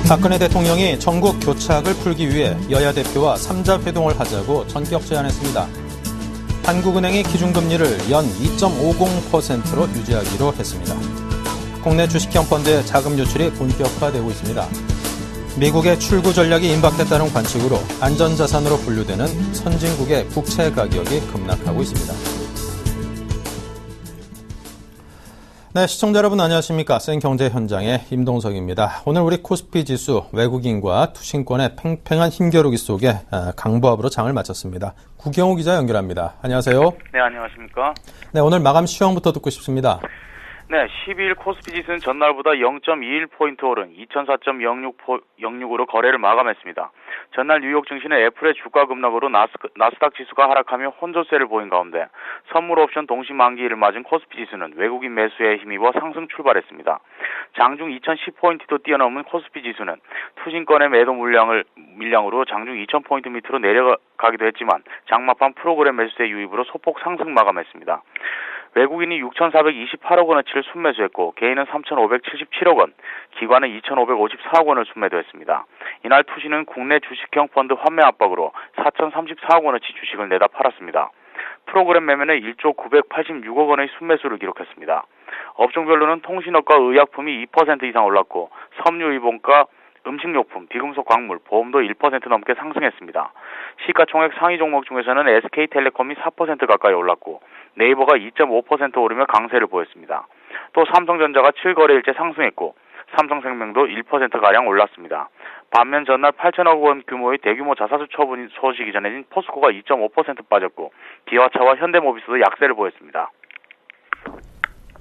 박근혜 대통령이 전국 교착을 풀기 위해 여야 대표와 3자 회동을 하자고 전격 제안했습니다. 한국은행이 기준금리를 연 2.50%로 유지하기로 했습니다. 국내 주식형 펀드의 자금 유출이 본격화되고 있습니다. 미국의 출구 전략이 임박됐다는 관측으로 안전자산으로 분류되는 선진국의 국채 가격이 급락하고 있습니다. 네, 시청자 여러분 안녕하십니까. 센경제 현장의 임동석입니다. 오늘 우리 코스피 지수 외국인과 투신권의 팽팽한 힘겨루기 속에 강보합으로 장을 마쳤습니다. 구경호 기자 연결합니다. 안녕하세요. 네, 안녕하십니까. 네, 오늘 마감 시황부터 듣고 싶습니다. 네, 12일 코스피 지수는 전날보다 0.21포인트 오른 2004.06으로 거래를 마감했습니다. 전날 뉴욕 증시는 애플의 주가 급락으로 나스닥 지수가 하락하며 혼조세를 보인 가운데 선물 옵션 동시 만기일을 맞은 코스피 지수는 외국인 매수에 힘입어 상승 출발했습니다. 장중 2010포인트도 뛰어넘은 코스피 지수는 투신권의 매도 물량으로 장중 2000포인트 밑으로 내려가기도 했지만 장마판 프로그램 매수세 유입으로 소폭 상승 마감했습니다. 외국인이 6,428억 원어치를 순매수했고 개인은 3,577억 원, 기관은 2,554억 원을 순매도했습니다. 이날 투신은 국내 주식형 펀드 환매 압박으로 4,034억 원어치 주식을 내다 팔았습니다. 프로그램 매매는 1조 986억 원의 순매수를 기록했습니다. 업종별로는 통신업과 의약품이 2% 이상 올랐고 섬유유본과 음식료품, 비금속 광물, 보험도 1% 넘게 상승했습니다. 시가총액 상위 종목 중에서는 SK텔레콤이 4% 가까이 올랐고 네이버가 2.5% 오르며 강세를 보였습니다. 또 삼성전자가 7거래일째 상승했고 삼성생명도 1%가량 올랐습니다. 반면 전날 8천억 원 규모의 대규모 자사주 처분 소식이 전해진 포스코가 2.5% 빠졌고 기아차와 현대모비스도 약세를 보였습니다.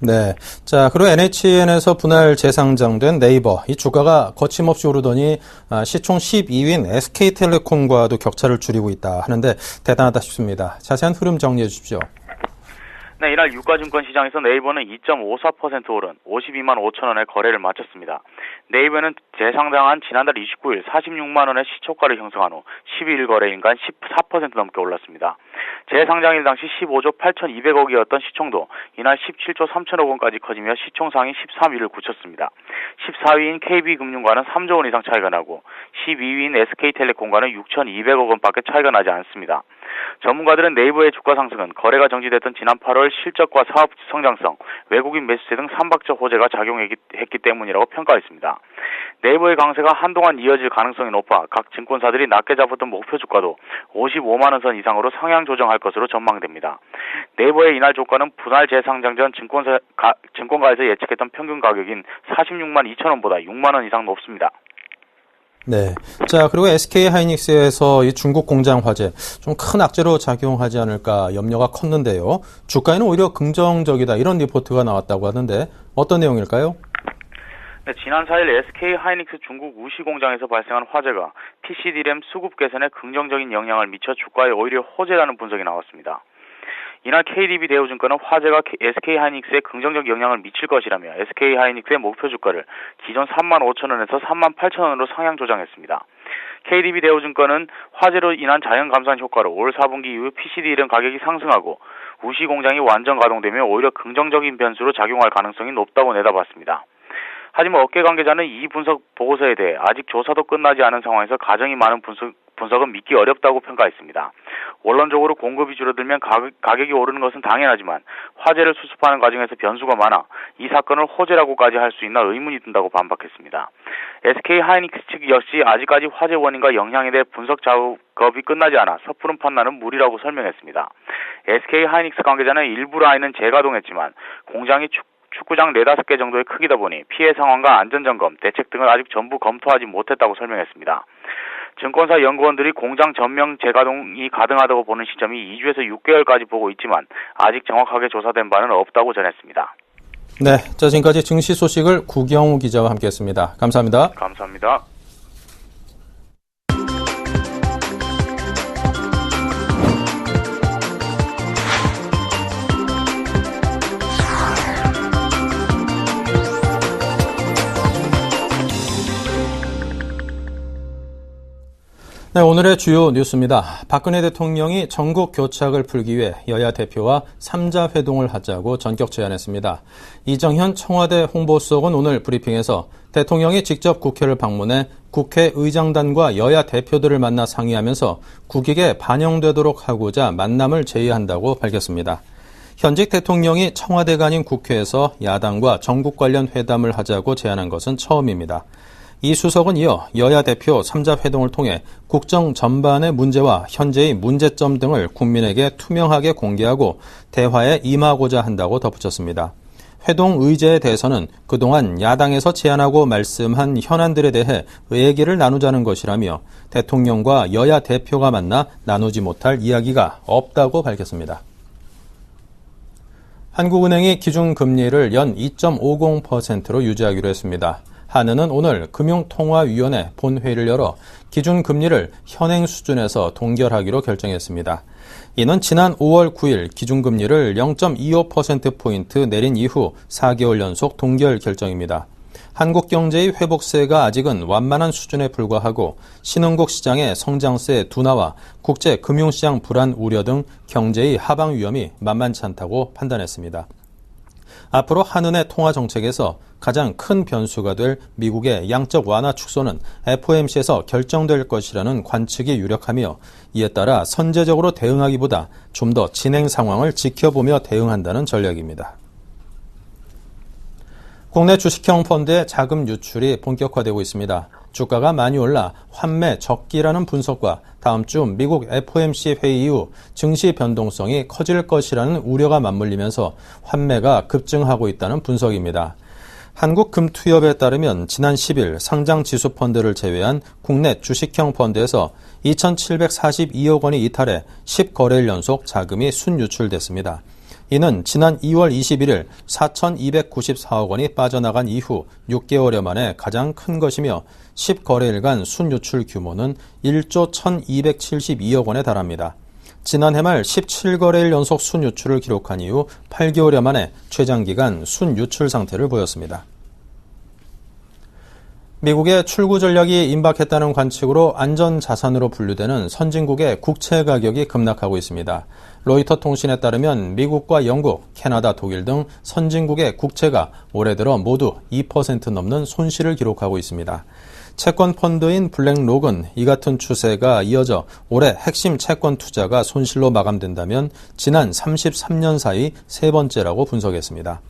네. 자, 그리고 NHN에서 분할 재상장된 네이버. 이 주가가 거침없이 오르더니 시총 12위인 SK텔레콤과도 격차를 줄이고 있다 하는데 대단하다 싶습니다. 자세한 흐름 정리해 주십시오. 네, 이날 유가증권 시장에서 네이버는 2.54% 오른 52만 5천 원의 거래를 마쳤습니다. 네이버는 재상장한 지난달 29일 46만 원의 시초가를 형성한 후 12일 거래일간 14% 넘게 올랐습니다. 재상장일 당시 15조 8,200억이었던 시총도 이날 17조 3천억 원까지 커지며 시총 상위 13위를 굳혔습니다. 14위인 KB금융과는 3조 원 이상 차이가 나고 12위인 SK텔레콤과는 6,200억 원밖에 차이가 나지 않습니다. 전문가들은 네이버의 주가 상승은 거래가 정지됐던 지난 8월 실적과 사업 성장성, 외국인 매수세 등 삼박적 호재가 작용했기 때문이라고 평가했습니다. 네이버의 강세가 한동안 이어질 가능성이 높아 각 증권사들이 낮게 잡았던 목표 주가도 55만 원 선 이상으로 상향 조정할 것으로 전망됩니다. 네이버의 이날 주가는 분할 재상장 전 증권가에서 예측했던 평균 가격인 46만 2천 원보다 6만 원 이상 높습니다. 네. 자, 그리고 SK하이닉스에서 이 중국 공장 화재 좀 큰 악재로 작용하지 않을까 염려가 컸는데요. 주가에는 오히려 긍정적이다 이런 리포트가 나왔다고 하는데 어떤 내용일까요? 네, 지난 4일 SK하이닉스 중국 우시 공장에서 발생한 화재가 PC DRAM 수급 개선에 긍정적인 영향을 미쳐 주가에 오히려 호재라는 분석이 나왔습니다. 이날 KDB 대우증권은 화재가 SK하이닉스에 긍정적 영향을 미칠 것이라며 SK하이닉스의 목표 주가를 기존 3만 5천 원에서 3만 8천 원으로 상향 조정했습니다. KDB 대우증권은 화재로 인한 자연 감소한 효과로 올 4분기 이후 PCDRAM 가격이 상승하고 우시 공장이 완전 가동되며 오히려 긍정적인 변수로 작용할 가능성이 높다고 내다봤습니다. 하지만 업계 관계자는 이 분석 보고서에 대해 아직 조사도 끝나지 않은 상황에서 가정이 많은 분석은 믿기 어렵다고 평가했습니다. 원론적으로 공급이 줄어들면 가격이 오르는 것은 당연하지만 화재를 수습하는 과정에서 변수가 많아 이 사건을 호재라고까지 할 수 있나 의문이 든다고 반박했습니다. SK하이닉스 측 역시 아직까지 화재 원인과 영향에 대해 분석 작업이 끝나지 않아 섣부른 판단은 무리라고 설명했습니다. SK하이닉스 관계자는 일부 라인은 재가동했지만 공장이 축구장 4-5개 정도의 크기다 보니 피해 상황과 안전점검, 대책 등을 아직 전부 검토하지 못했다고 설명했습니다. 증권사 연구원들이 공장 전면 재가동이 가능하다고 보는 시점이 2주에서 6개월까지 보고 있지만 아직 정확하게 조사된 바는 없다고 전했습니다. 네, 자 지금까지 증시 소식을 구경호 기자와 함께했습니다. 감사합니다. 감사합니다. 네, 오늘의 주요 뉴스입니다. 박근혜 대통령이 전국 교착을 풀기 위해 여야 대표와 3자 회동을 하자고 전격 제안했습니다. 이정현 청와대 홍보수석은 오늘 브리핑에서 대통령이 직접 국회를 방문해 국회의장단과 여야 대표들을 만나 상의하면서 국익에 반영되도록 하고자 만남을 제의한다고 밝혔습니다. 현직 대통령이 청와대가 아닌 국회에서 야당과 전국 관련 회담을 하자고 제안한 것은 처음입니다. 이 수석은 이어 여야 대표 3자 회동을 통해 국정 전반의 문제와 현재의 문제점 등을 국민에게 투명하게 공개하고 대화에 임하고자 한다고 덧붙였습니다. 회동 의제에 대해서는 그동안 야당에서 제안하고 말씀한 현안들에 대해 얘기를 나누자는 것이라며 대통령과 여야 대표가 만나 나누지 못할 이야기가 없다고 밝혔습니다. 한국은행이 기준금리를 연 2.50%로 유지하기로 했습니다. 한은은 오늘 금융통화위원회 본회의를 열어 기준금리를 현행 수준에서 동결하기로 결정했습니다. 이는 지난 5월 9일 기준금리를 0.25%포인트 내린 이후 4개월 연속 동결 결정입니다. 한국 경제의 회복세가 아직은 완만한 수준에 불과하고 신흥국 시장의 성장세 둔화와 국제 금융시장 불안 우려 등 경제의 하방 위험이 만만치 않다고 판단했습니다. 앞으로 한은의 통화 정책에서 가장 큰 변수가 될 미국의 양적 완화 축소는 FOMC에서 결정될 것이라는 관측이 유력하며 이에 따라 선제적으로 대응하기보다 좀 더 진행 상황을 지켜보며 대응한다는 전략입니다. 국내 주식형 펀드의 자금 유출이 본격화되고 있습니다. 주가가 많이 올라 환매 적기라는 분석과 다음 주 미국 FOMC 회의 이후 증시 변동성이 커질 것이라는 우려가 맞물리면서 환매가 급증하고 있다는 분석입니다. 한국금투협에 따르면 지난 10일 상장 지수 펀드를 제외한 국내 주식형 펀드에서 2,742억 원이 이탈해 10거래일 연속 자금이 순유출됐습니다. 이는 지난 2월 21일 4,294억 원이 빠져나간 이후 6개월여 만에 가장 큰 것이며 10거래일간 순유출 규모는 1조 1,272억 원에 달합니다. 지난해 말 17거래일 연속 순유출을 기록한 이후 8개월여 만에 최장기간 순유출 상태를 보였습니다. 미국의 출구 전략이 임박했다는 관측으로 안전자산으로 분류되는 선진국의 국채 가격이 급락하고 있습니다. 로이터 통신에 따르면 미국과 영국, 캐나다, 독일 등 선진국의 국채가 올해 들어 모두 2% 넘는 손실을 기록하고 있습니다. 채권 펀드인 블랙록은 이 같은 추세가 이어져 올해 핵심 채권 투자가 손실로 마감된다면 지난 33년 사이 세 번째라고 분석했습니다.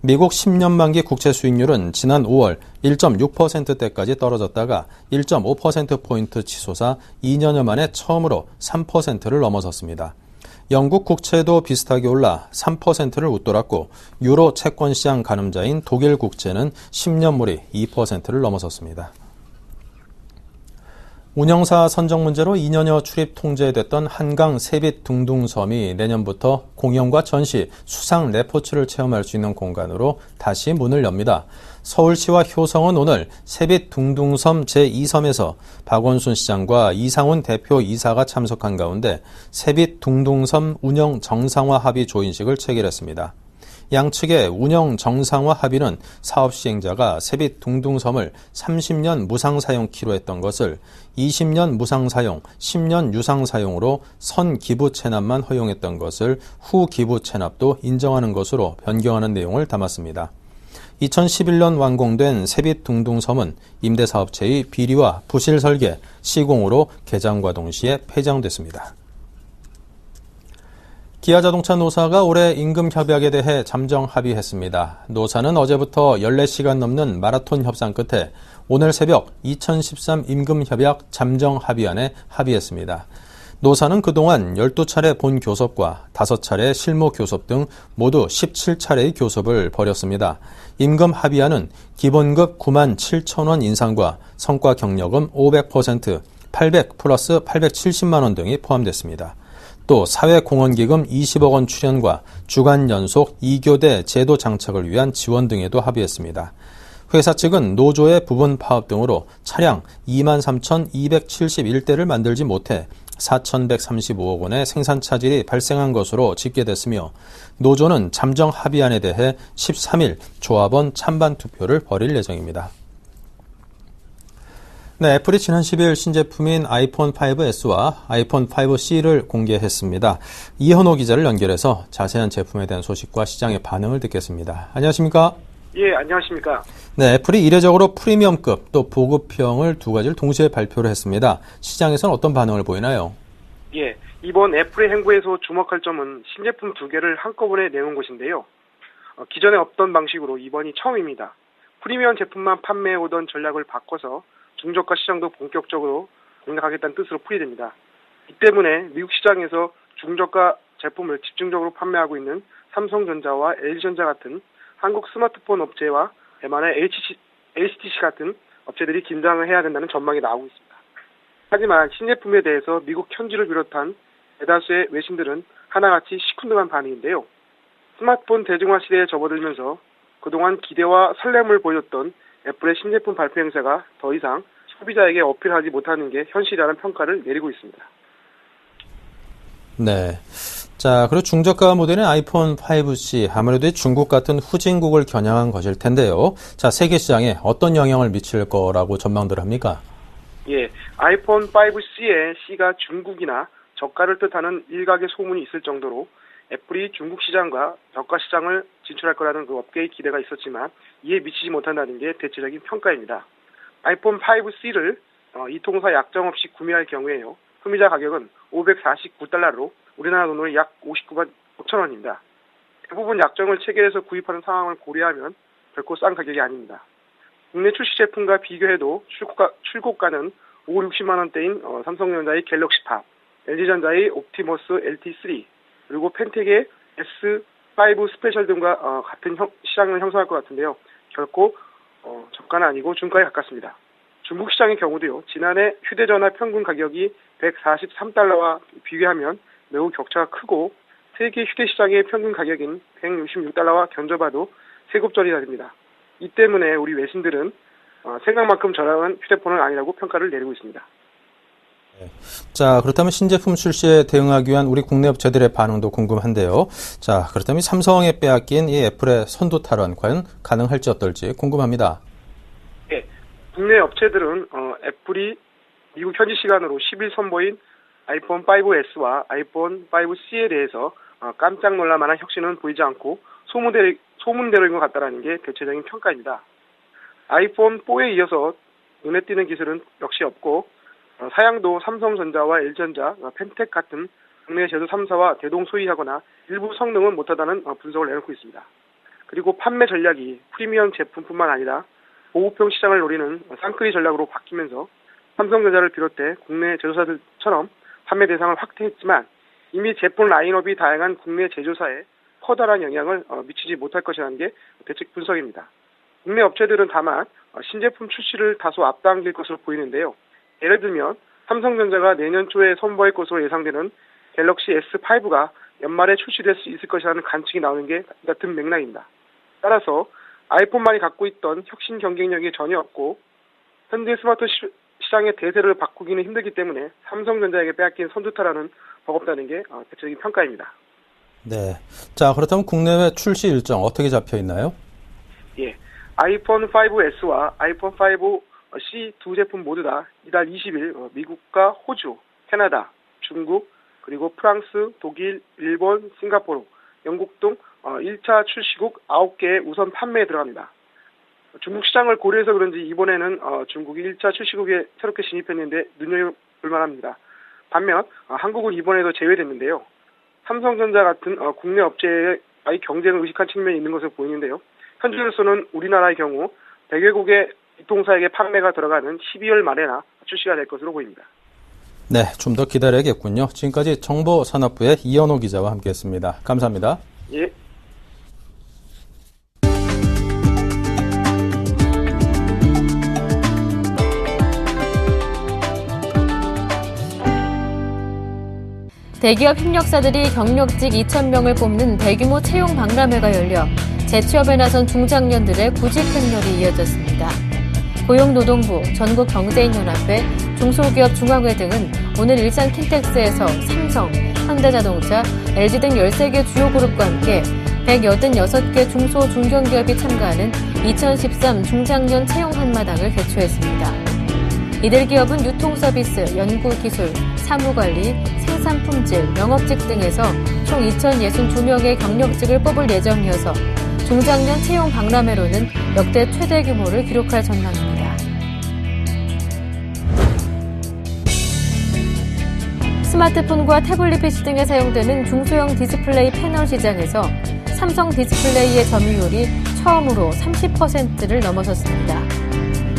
미국 10년 만기 국채 수익률은 지난 5월 1.6%대까지 떨어졌다가 1.5%포인트 치솟아 2년여 만에 처음으로 3%를 넘어섰습니다. 영국 국채도 비슷하게 올라 3%를 웃돌았고 유로 채권 시장 가늠자인 독일 국채는 10년 물이 2%를 넘어섰습니다. 운영사 선정 문제로 2년여 출입 통제됐던 한강 세빛 둥둥섬이 내년부터 공연과 전시, 수상 레포츠를 체험할 수 있는 공간으로 다시 문을 엽니다. 서울시와 효성은 오늘 세빛 둥둥섬 제2섬에서 박원순 시장과 이상훈 대표 이사가 참석한 가운데 세빛 둥둥섬 운영 정상화 합의 조인식을 체결했습니다. 양측의 운영 정상화 합의는 사업 시행자가 세빛 둥둥섬을 30년 무상 사용키로 했던 것을 20년 무상 사용, 10년 유상 사용으로 선 기부 체납만 허용했던 것을 후 기부 체납도 인정하는 것으로 변경하는 내용을 담았습니다. 2011년 완공된 세빛 둥둥섬은 임대사업체의 비리와 부실 설계, 시공으로 개장과 동시에 폐장됐습니다. 기아자동차 노사가 올해 임금 협약에 대해 잠정 합의했습니다. 노사는 어제부터 14시간 넘는 마라톤 협상 끝에 오늘 새벽 2013 임금 협약 잠정 합의안에 합의했습니다. 노사는 그동안 12차례 본교섭과 5차례 실무교섭 등 모두 17차례의 교섭을 벌였습니다. 임금 합의안은 기본급 9만 7천 원 인상과 성과 경력금 500%, 800 플러스 870만 원 등이 포함됐습니다. 또 사회공헌기금 20억 원 출연과 주간 연속 2교대 제도 장착을 위한 지원 등에도 합의했습니다. 회사 측은 노조의 부분 파업 등으로 차량 23,271대를 만들지 못해 4,135억 원의 생산 차질이 발생한 것으로 집계됐으며 노조는 잠정 합의안에 대해 13일 조합원 찬반 투표를 벌일 예정입니다. 네, 애플이 지난 10일 신제품인 아이폰 5S와 아이폰 5C를 공개했습니다. 이현호 기자를 연결해서 자세한 제품에 대한 소식과 시장의 반응을 듣겠습니다. 안녕하십니까? 예, 안녕하십니까? 네, 애플이 이례적으로 프리미엄급 또 보급형을 두 가지를 동시에 발표를 했습니다. 시장에서는 어떤 반응을 보이나요? 예, 이번 애플의 행보에서 주목할 점은 신제품 두 개를 한꺼번에 내놓은 것인데요. 기존에 없던 방식으로 이번이 처음입니다. 프리미엄 제품만 판매해오던 전략을 바꿔서 중저가 시장도 본격적으로 공략하겠다는 뜻으로 풀이됩니다. 이 때문에 미국 시장에서 중저가 제품을 집중적으로 판매하고 있는 삼성전자와 LG전자 같은 한국 스마트폰 업체와 대만의 HTC 같은 업체들이 긴장을 해야 된다는 전망이 나오고 있습니다. 하지만 신제품에 대해서 미국 현지를 비롯한 대다수의 외신들은 하나같이 시큰둥한 반응인데요. 스마트폰 대중화 시대에 접어들면서 그동안 기대와 설렘을 보였던 애플의 신제품 발표 행사가 더 이상 소비자에게 어필하지 못하는 게 현실이라는 평가를 내리고 있습니다. 네. 자, 그리고 중저가 모델인 아이폰 5C, 아무래도 중국 같은 후진국을 겨냥한 것일 텐데요. 자, 세계 시장에 어떤 영향을 미칠 거라고 전망들 합니까? 예, 아이폰 5C의 C가 중국이나 저가를 뜻하는 일각의 소문이 있을 정도로 애플이 중국 시장과 저가 시장을 진출할 거라는 그 업계의 기대가 있었지만 이에 미치지 못한다는 게 대체적인 평가입니다. 아이폰 5C를 이통사 약정 없이 구매할 경우에요. 소비자 가격은 $549로 우리나라 돈으로 약 59만 5천 원입니다. 대부분 약정을 체결해서 구입하는 상황을 고려하면 결코 싼 가격이 아닙니다. 국내 출시 제품과 비교해도 출고가는 5, 60만 원대인 삼성전자의 갤럭시 팝, LG전자의 옵티머스 LT3, 그리고 펜텍의 S5 스페셜 등과 같은 시장을 형성할 것 같은데요. 결코 저가는 아니고 중가에 가깝습니다. 중국 시장의 경우도요. 지난해 휴대전화 평균 가격이 143달러와 비교하면 매우 격차가 크고 세계 휴대시장의 평균 가격인 166달러와 견줘봐도 세급절이나 됩니다. 이 때문에 우리 외신들은 생각만큼 저렴한 휴대폰은 아니라고 평가를 내리고 있습니다. 자, 그렇다면 신제품 출시에 대응하기 위한 우리 국내 업체들의 반응도 궁금한데요. 자, 그렇다면 삼성에 빼앗긴 이 애플의 선두 탈환 과연 가능할지 어떨지 궁금합니다. 네, 국내 업체들은 애플이 미국 현지 시간으로 10일 선보인 아이폰 5S와 아이폰 5C에 대해서 깜짝 놀랄 만한 혁신은 보이지 않고 소문대로인 것 같다는 게 대체적인 평가입니다. 아이폰 4에 이어서 눈에 띄는 기술은 역시 없고 사양도 삼성전자와 LG전자, 펜텍 같은 국내 제조 3사와 대동소이하거나 일부 성능은 못하다는 분석을 내놓고 있습니다. 그리고 판매 전략이 프리미엄 제품뿐만 아니라 보급형 시장을 노리는 쌍끌이 전략으로 바뀌면서 삼성전자를 비롯해 국내 제조사들처럼 판매 대상을 확대했지만 이미 제품 라인업이 다양한 국내 제조사에 커다란 영향을 미치지 못할 것이라는 게 대책 분석입니다. 국내 업체들은 다만 신제품 출시를 다소 앞당길 것으로 보이는데요. 예를 들면 삼성전자가 내년 초에 선보일 것으로 예상되는 갤럭시 S5가 연말에 출시될 수 있을 것이라는 관측이 나오는 게 같은 맥락입니다. 따라서 아이폰만이 갖고 있던 혁신 경쟁력이 전혀 없고 현재 스마트 시장의 대세를 바꾸기는 힘들기 때문에 삼성전자에게 빼앗긴 선두타라는 버겁다는 게 대체적인 평가입니다. 네. 자, 그렇다면 국내외 출시 일정 어떻게 잡혀 있나요? 예. 아이폰 5S와 아이폰 5C 두 제품 모두 다 이달 20일 미국과 호주, 캐나다, 중국, 그리고 프랑스, 독일, 일본, 싱가포르, 영국 등 1차 출시국 9개의 우선 판매에 들어갑니다. 중국 시장을 고려해서 그런지 이번에는 중국이 1차 출시국에 새롭게 진입했는데 눈여겨볼 만합니다. 반면 한국은 이번에도 제외됐는데요. 삼성전자 같은 국내 업체의 경쟁을 의식한 측면이 있는 것으로 보이는데요. 현재로서는 우리나라의 경우 100여국의 이통사에게 판매가 들어가는 12월 말에나 출시가 될 것으로 보입니다. 네, 좀 더 기다려야겠군요. 지금까지 정보산업부의 이현호 기자와 함께했습니다. 감사합니다. 예. 대기업 협력사들이 경력직 2,000명을 뽑는 대규모 채용 박람회가 열려 재취업에 나선 중장년들의 구직 행렬이 이어졌습니다. 고용노동부, 전국경제인연합회, 중소기업 중앙회 등은 오늘 일산 킨텍스에서 삼성, 현대자동차, LG 등 13개 주요 그룹과 함께 186개 중소 중견기업이 참가하는 2013 중장년 채용 한마당을 개최했습니다. 이들 기업은 유통서비스, 연구기술, 사무관리, 생산품질, 영업직 등에서 총 2,062명의 경력직을 뽑을 예정이어서 중장년 채용 박람회로는 역대 최대 규모를 기록할 전망입니다. 스마트폰과 태블릿 PC 등에 사용되는 중소형 디스플레이 패널 시장에서 삼성 디스플레이의 점유율이 처음으로 30%를 넘어섰습니다.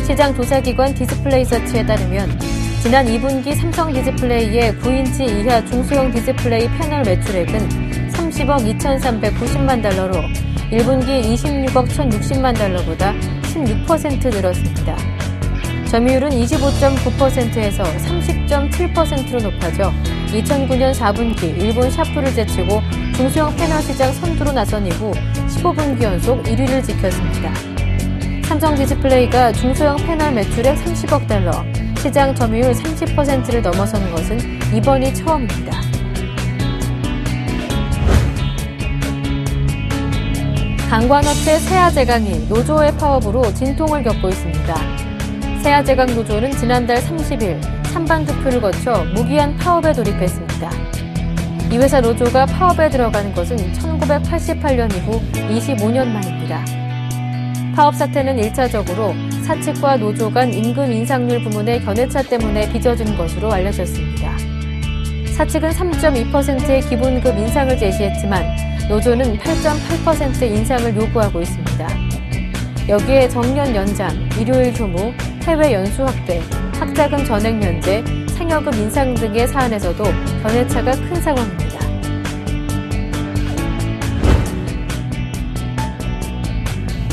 시장 조사기관 디스플레이서치에 따르면 지난 2분기 삼성 디스플레이의 9인치 이하 중소형 디스플레이 패널 매출액은 30억 2,390만 달러로 1분기 26억 1,060만 달러보다 16% 늘었습니다. 점유율은 25.9%에서 30.7%로 높아져 2009년 4분기 일본 샤프를 제치고 중소형 패널 시장 선두로 나선 이후 15분기 연속 1위를 지켰습니다. 삼성 디스플레이가 중소형 패널 매출액 30억 달러, 시장 점유율 30%를 넘어서는 것은 이번이 처음입니다. 강관업체 세아제강이 노조의 파업으로 진통을 겪고 있습니다. 세아제강 노조는 지난달 30일 찬반 투표를 거쳐 무기한 파업에 돌입했습니다. 이 회사 노조가 파업에 들어간 것은 1988년 이후 25년 만입니다. 파업 사태는 1차적으로 사측과 노조 간 임금 인상률 부문의 견해차 때문에 빚어진 것으로 알려졌습니다. 사측은 3.2%의 기본급 인상을 제시했지만 노조는 8.8% 인상을 요구하고 있습니다. 여기에 정년 연장, 일요일 휴무, 해외 연수 확대, 학자금 전액 면제, 상여금 인상 등의 사안에서도 견해차가 큰 상황입니다.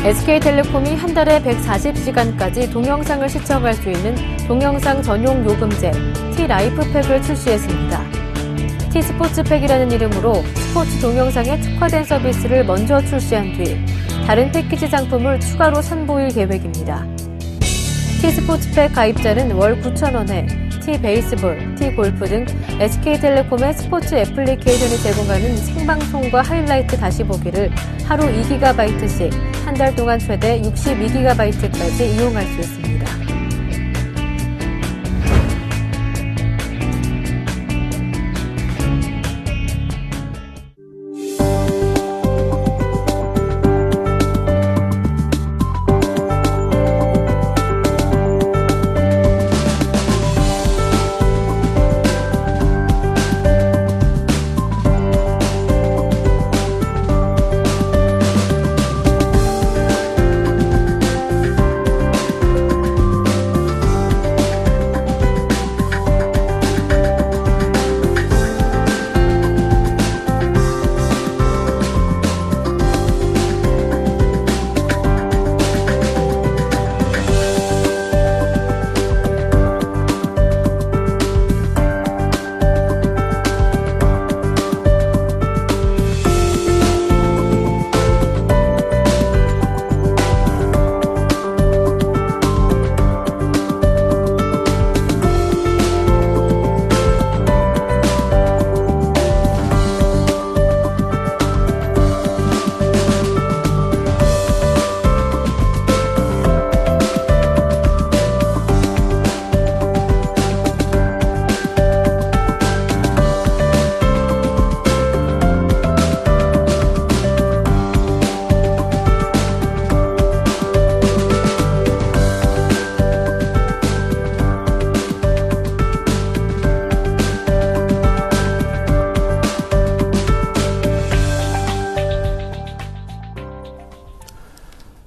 SK텔레콤이 한 달에 140시간까지 동영상을 시청할 수 있는 동영상 전용 요금제 T라이프팩을 출시했습니다. T스포츠팩이라는 이름으로 스포츠 동영상에 특화된 서비스를 먼저 출시한 뒤 다른 패키지 상품을 추가로 선보일 계획입니다. T스포츠팩 가입자는 월 9,000원에 T베이스볼, T골프 등 SK텔레콤의 스포츠 애플리케이션이 제공하는 생방송과 하이라이트 다시 보기를 하루 2GB씩 한 달 동안 최대 62GB까지 이용할 수 있습니다.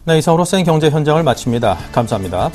네, 이상으로 센 경제 현장을 마칩니다. 감사합니다.